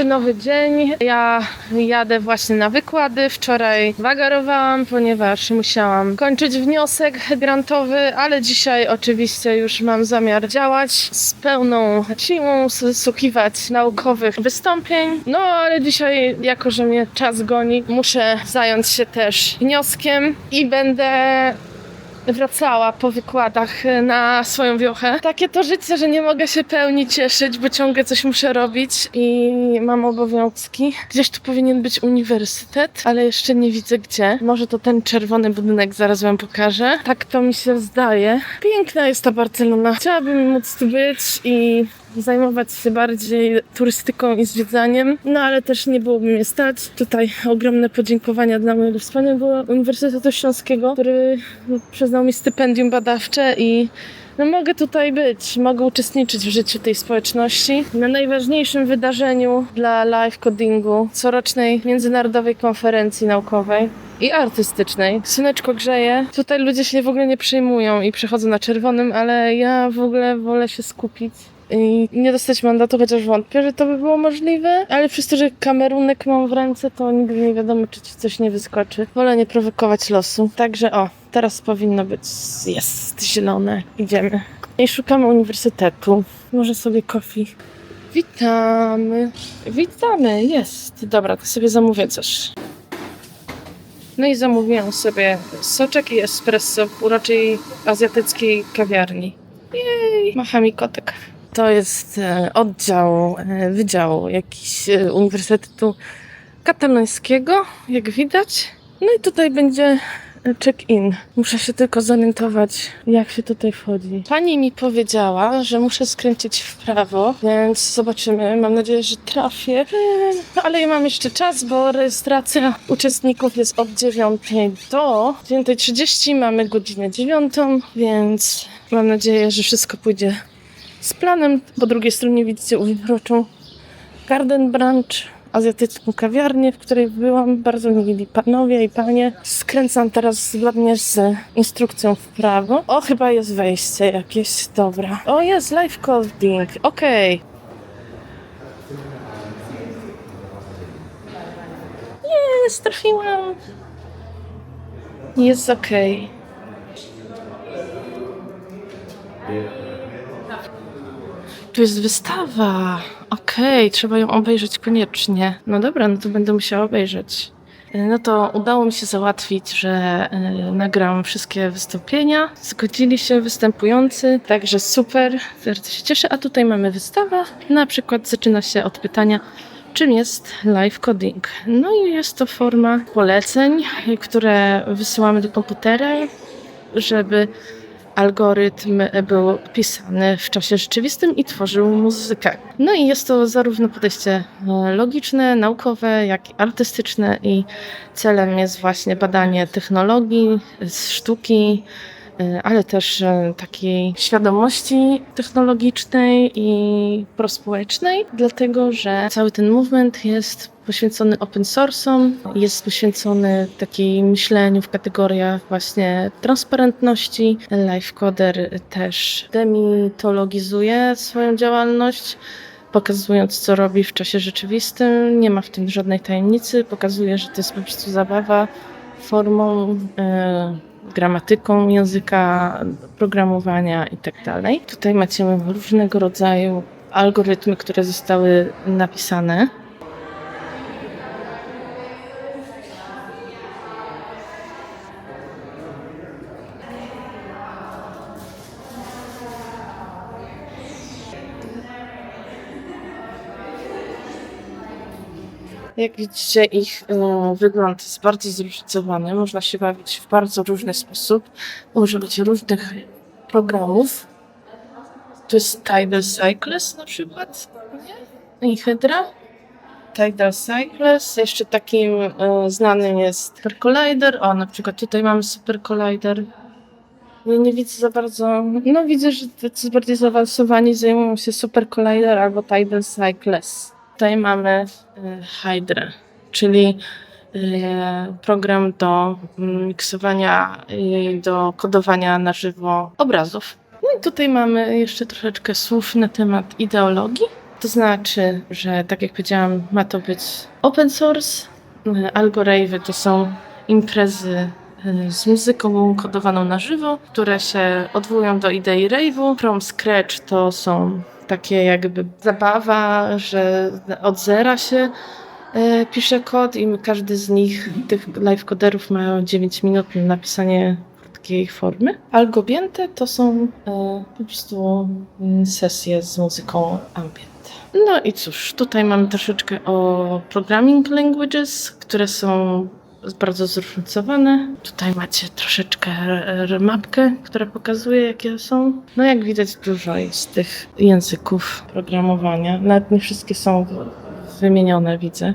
Nowy dzień. Ja jadę właśnie na wykłady. Wczoraj wagarowałam, ponieważ musiałam kończyć wniosek grantowy, ale dzisiaj oczywiście już mam zamiar działać z pełną siłą, słuchiwać naukowych wystąpień. No ale dzisiaj, jako że mnie czas goni, muszę zająć się też wnioskiem i będę wracała po wykładach na swoją wiochę. Takie to życie, że nie mogę się pełni cieszyć, bo ciągle coś muszę robić i mam obowiązki. Gdzieś tu powinien być uniwersytet, ale jeszcze nie widzę gdzie. Może to ten czerwony budynek, zaraz wam pokażę. Tak to mi się zdaje. Piękna jest ta Barcelona. Chciałabym móc tu być i zajmować się bardziej turystyką i zwiedzaniem, no ale też nie byłoby mnie stać. Tutaj ogromne podziękowania dla mojego wspaniałego Uniwersytetu Śląskiego, który przyznał mi stypendium badawcze i mogę tutaj być, mogę uczestniczyć w życiu tej społeczności. Na najważniejszym wydarzeniu dla live codingu, corocznej międzynarodowej konferencji naukowej i artystycznej. Słoneczko grzeje. Tutaj ludzie się w ogóle nie przejmują i przechodzą na czerwonym, ale ja w ogóle wolę się skupić i nie dostać mandatu, chociaż wątpię, że to by było możliwe, ale przez to, że kamerunek mam w ręce, to nigdy nie wiadomo, czy ci coś nie wyskoczy. Wolę nie prowokować losu. Także teraz powinno być jest zielone. Idziemy. I szukamy uniwersytetu. Może sobie coffee. Witamy, jest. Dobra, to sobie zamówię coś. No i zamówiłam sobie soczek i espresso w uroczej azjatyckiej kawiarni. Jej, macha mi kotek. To jest wydział jakiś Uniwersytetu Katalońskiego, jak widać. No i tutaj będzie check-in. Muszę się tylko zorientować, jak się tutaj wchodzi. Pani mi powiedziała, że muszę skręcić w prawo, więc zobaczymy. Mam nadzieję, że trafię. Ale ja mam jeszcze czas, bo rejestracja uczestników jest od 9 do 9:30. Mamy godzinę 9, więc mam nadzieję, że wszystko pójdzie z planem. Po drugiej stronie widzicie uroczą Garden Branch, azjatycką kawiarnię, w której byłam. Bardzo mili panowie i panie. Skręcam teraz zgodnie z instrukcją w prawo. O, chyba jest wejście jakieś. Dobra. O, jest live coding. Okej. Jest, trafiłam. Jest okej. Tu jest wystawa. Okej, trzeba ją obejrzeć koniecznie. No dobra, no to będę musiała obejrzeć. No to udało mi się załatwić, że nagram wszystkie wystąpienia. Zgodzili się występujący, także super. Bardzo się cieszę. A tutaj mamy wystawę. Na przykład zaczyna się od pytania, czym jest live coding? No i jest to forma poleceń, które wysyłamy do komputera, żeby algorytm był pisany w czasie rzeczywistym i tworzył muzykę. No i jest to zarówno podejście logiczne, naukowe, jak i artystyczne i celem jest właśnie badanie technologii, sztuki, ale też takiej świadomości technologicznej i prospołecznej, dlatego że cały ten movement jest poświęcony open source'om, jest poświęcony takiej myśleniu w kategoriach właśnie transparentności. LiveCoder też demitologizuje swoją działalność, pokazując, co robi w czasie rzeczywistym. Nie ma w tym żadnej tajemnicy, pokazuje, że to jest po prostu zabawa formą, gramatyką języka, programowania itd. Tutaj macie różnego rodzaju algorytmy, które zostały napisane. Jak widzicie, ich wygląd jest bardziej zróżnicowany. Można się bawić w bardzo różny sposób. Używać różnych programów. Tu jest Tidal Cycles na przykład. I Hydra. Tidal Cycles. Jeszcze takim znanym jest Super Collider. O, na przykład tutaj mamy Super Collider. Ja nie widzę za bardzo. No widzę, że tacy bardziej zaawansowani zajmują się Super Collider albo Tidal Cycles. Tutaj mamy Hydra, czyli program do miksowania i do kodowania na żywo obrazów. No i tutaj mamy jeszcze troszeczkę słów na temat ideologii. To znaczy, że tak jak powiedziałam, ma to być open source. Algorave to są imprezy z muzyką kodowaną na żywo, które się odwołują do idei rave'u. From scratch to są takie jakby zabawa, że od zera się pisze kod i każdy z nich, tych live coderów ma 9 minut na napisanie krótkiej formy. Algobiente to są po prostu sesje z muzyką ambient. No i cóż, tutaj mamy troszeczkę o programming languages, które są bardzo zróżnicowane. Tutaj macie troszeczkę mapkę, która pokazuje, jakie są. No jak widać, dużo jest tych języków programowania. Nawet nie wszystkie są wymienione, widzę.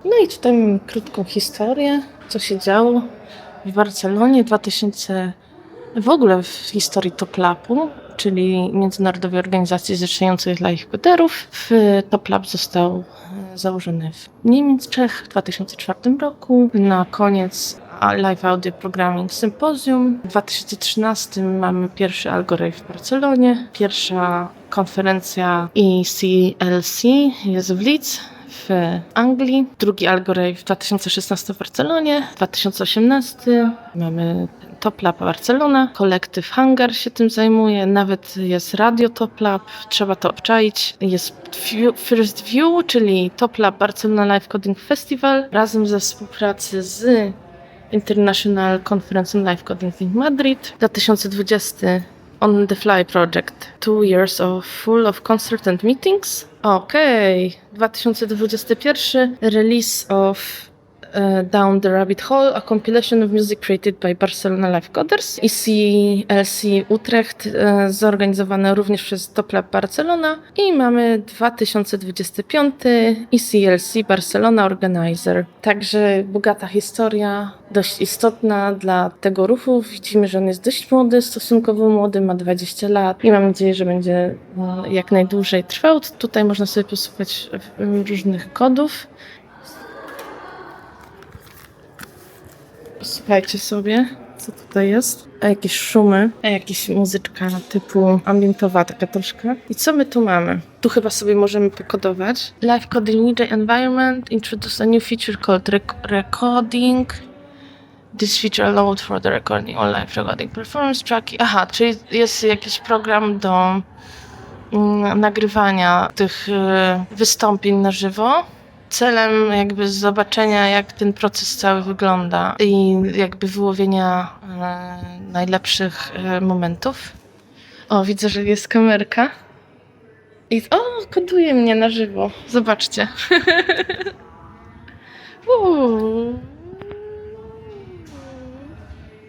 No i tutaj mamy krótką historię, co się działo w Barcelonie w ogóle w historii TopLabu, czyli Międzynarodowej Organizacji Zrzeszającej live coderów. TopLab został założony w Niemczech w 2004 roku. Na koniec Live Audio Programming Symposium. W 2013 mamy pierwszy Algorave w Barcelonie. Pierwsza konferencja ECLC jest w Leeds w Anglii. Drugi Algorave w 2016 w Barcelonie. W 2018 mamy TopLab Barcelona. Kolektyw Hangar się tym zajmuje. Nawet jest radio TopLab. Trzeba to obczaić. Jest First View, czyli TopLab Barcelona Live Coding Festival. Razem ze współpracy z International Conference on Live Coding in Madrid. 2020 On the Fly Project. 2 years full of concert and meetings. Okej. 2021 Release of Down the Rabbit Hole, a compilation of music created by Barcelona Live Coders. ECLC Utrecht, zorganizowane również przez TopLab Barcelona. I mamy 2025 ECLC Barcelona Organizer. Także bogata historia, dość istotna dla tego ruchu. Widzimy, że on jest dość młody, stosunkowo młody, ma 20 lat i mam nadzieję, że będzie jak najdłużej trwał. Tutaj można sobie posłuchać różnych kodów. Słuchajcie sobie, co tutaj jest. A jakieś szumy, a jakieś muzyczka typu ambientowa taka troszkę. I co my tu mamy? Tu chyba sobie możemy pokodować. Live Coding DJ Environment introduce a new feature called recording. This feature allowed for the recording on live recording performance tracking. Aha, czyli jest jakiś program do nagrywania tych wystąpień na żywo. Celem jakby zobaczenia, jak ten proces cały wygląda i jakby wyłowienia najlepszych momentów. O, widzę, że jest kamerka. I koduje mnie na żywo. Zobaczcie.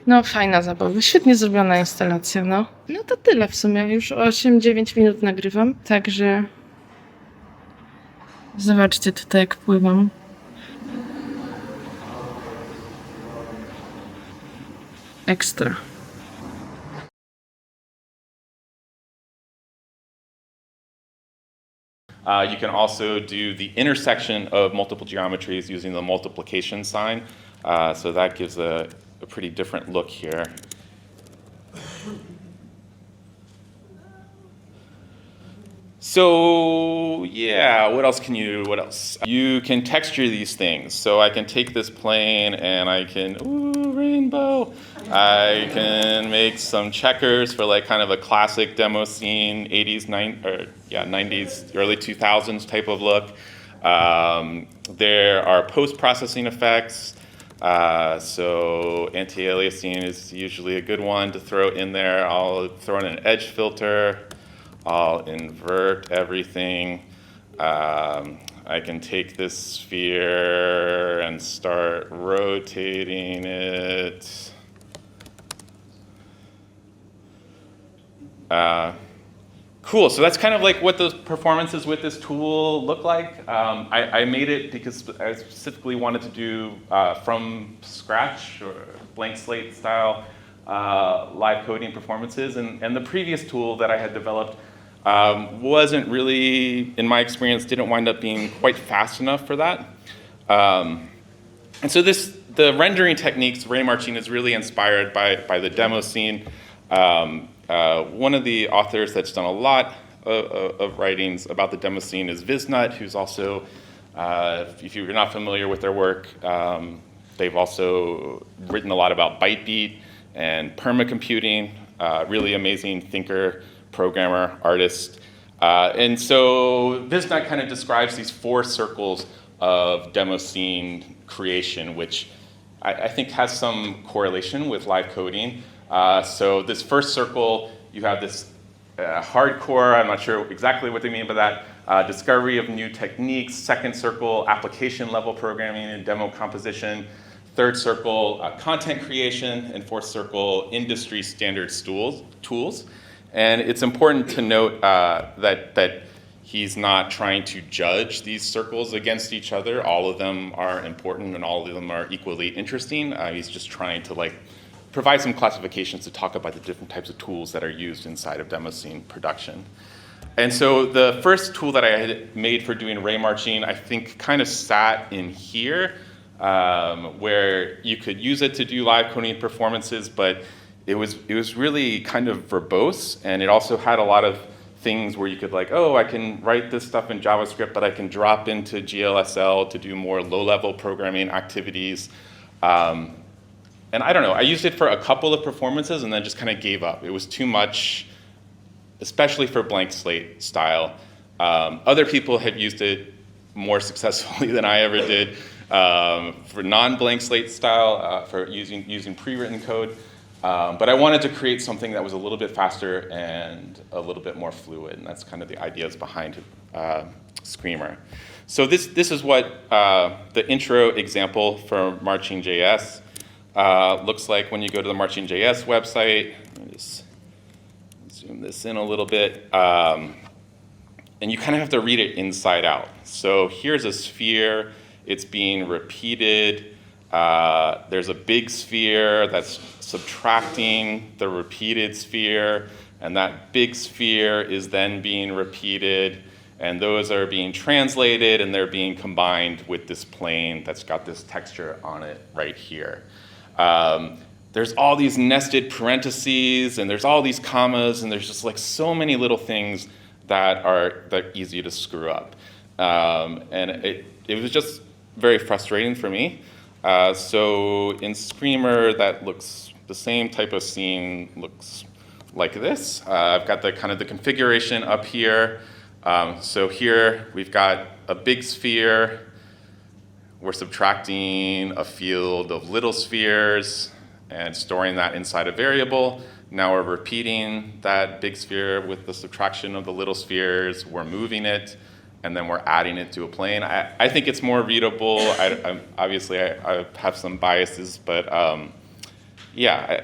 No, fajna zabawa. Świetnie zrobiona instalacja, no. No to tyle w sumie. Już 8-9 minut nagrywam, także zobaczcie tutaj, jak pływam. Ekstra. You can also do the intersection of multiple geometries using the multiplication sign. So that gives a pretty different look here. So yeah, what else can you do? What else? You can texture these things. So I can take this plane and I can, rainbow. I can make some checkers for like kind of a classic demo scene, 90s, early 2000s type of look. There are post-processing effects. So anti-aliasing is usually a good one to throw in there. I'll throw in an edge filter. I'll invert everything. I can take this sphere and start rotating it. Cool, so that's kind of like what those performances with this tool look like. I made it because I specifically wanted to do from scratch or blank slate style live coding performances. And the previous tool that I had developed wasn't really, in my experience, didn't wind up being quite fast enough for that. And so the rendering techniques, ray marching, is really inspired by the demo scene. One of the authors that's done a lot of writings about the demo scene is Viznut, who's also, if you're not familiar with their work, they've also written a lot about bytebeat and permacomputing, really amazing thinker, programmer, artist. And so Viznut kind of describes these 4 circles of demo scene creation, which I think has some correlation with live coding. So this first circle, you have this hardcore, I'm not sure exactly what they mean by that, discovery of new techniques. Second circle, application level programming and demo composition. Third circle, content creation. And fourth circle, industry standard tools. And it's important to note that he's not trying to judge these circles against each other. All of them are important and all of them are equally interesting. He's just trying to provide some classifications to talk about the different types of tools that are used inside of demo scene production. And so the first tool that I had made for doing ray marching, I think kind of sat in here, where you could use it to do live coding performances, but it was really kind of verbose, and it also had a lot of things where you could I can write this stuff in JavaScript, but I can drop into GLSL to do more low-level programming activities. And I don't know, I used it for a couple of performances and then just kind of gave up. It was too much, especially for blank slate style. Other people have used it more successfully than I ever did for non-blank slate style, for using pre-written code. But I wanted to create something that was a little bit faster and a little bit more fluid, and that's kind of the ideas behind Screamer. So this is what the intro example for Marching.js looks like when you go to the Marching.js website. Let me just zoom this in a little bit. And you kind of have to read it inside out. So here's a sphere. It's being repeated. There's a big sphere that's subtracting the repeated sphere, and that big sphere is then being repeated, and those are being translated, and they're being combined with this plane that's got this texture on it right here. There's all these nested parentheses, and there's all these commas, and there's just so many little things that are easy to screw up. And it was just very frustrating for me. So in Screamer, the same type of scene looks like this. I've got the configuration up here. So here we've got a big sphere. We're subtracting a field of little spheres and storing that inside a variable. Now we're repeating that big sphere with the subtraction of the little spheres. We're moving it, and then we're adding it to a plane. I think it's more readable. Obviously, I have some biases, but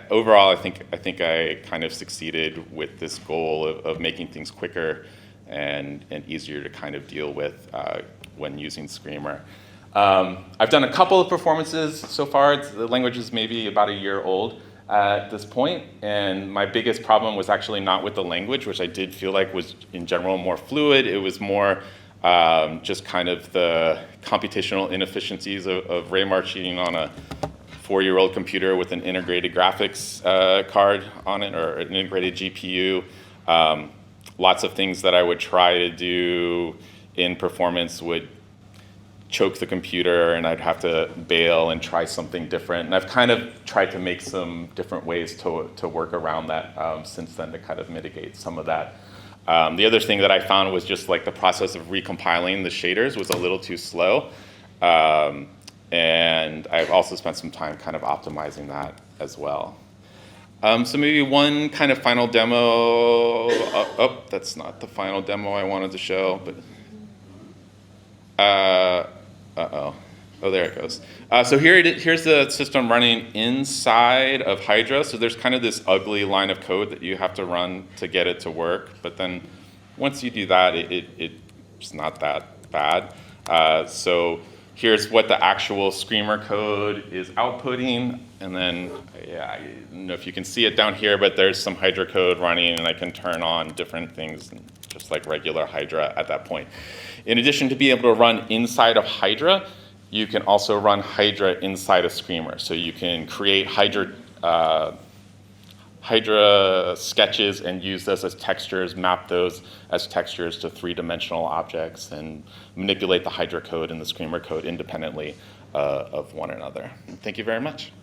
overall, I think I kind of succeeded with this goal of making things quicker and easier to kind of deal with when using Screamer. I've done a couple of performances so far. The language is maybe about a year old at this point, and my biggest problem was actually not with the language, which I did feel like was in general more fluid. It was more just kind of the computational inefficiencies of ray marching on a 4-year-old computer with an integrated graphics card on it, or an integrated GPU. Lots of things that I would try to do in performance would choke the computer, and I'd have to bail and try something different. And I've kind of tried to make some different ways to work around that since then to kind of mitigate some of that. The other thing that I found was just the process of recompiling the shaders was a little too slow. And I've also spent some time kind of optimizing that as well. So maybe one kind of final demo. That's not the final demo I wanted to show, but oh, there it goes. So here's the system running inside of Hydra. So there's kind of this ugly line of code that you have to run to get it to work. But then once you do that, it's not that bad. So here's what the actual Screamer code is outputting. And then, I don't know if you can see it down here, but there's some Hydra code running, and I can turn on different things, just like regular Hydra at that point. In addition to being able to run inside of Hydra, you can also run Hydra inside of Screamer. So you can create Hydra Hydra sketches and use those as textures, map those as textures to three-dimensional objects, and manipulate the Hydra code and the Screamer code independently of one another. Thank you very much.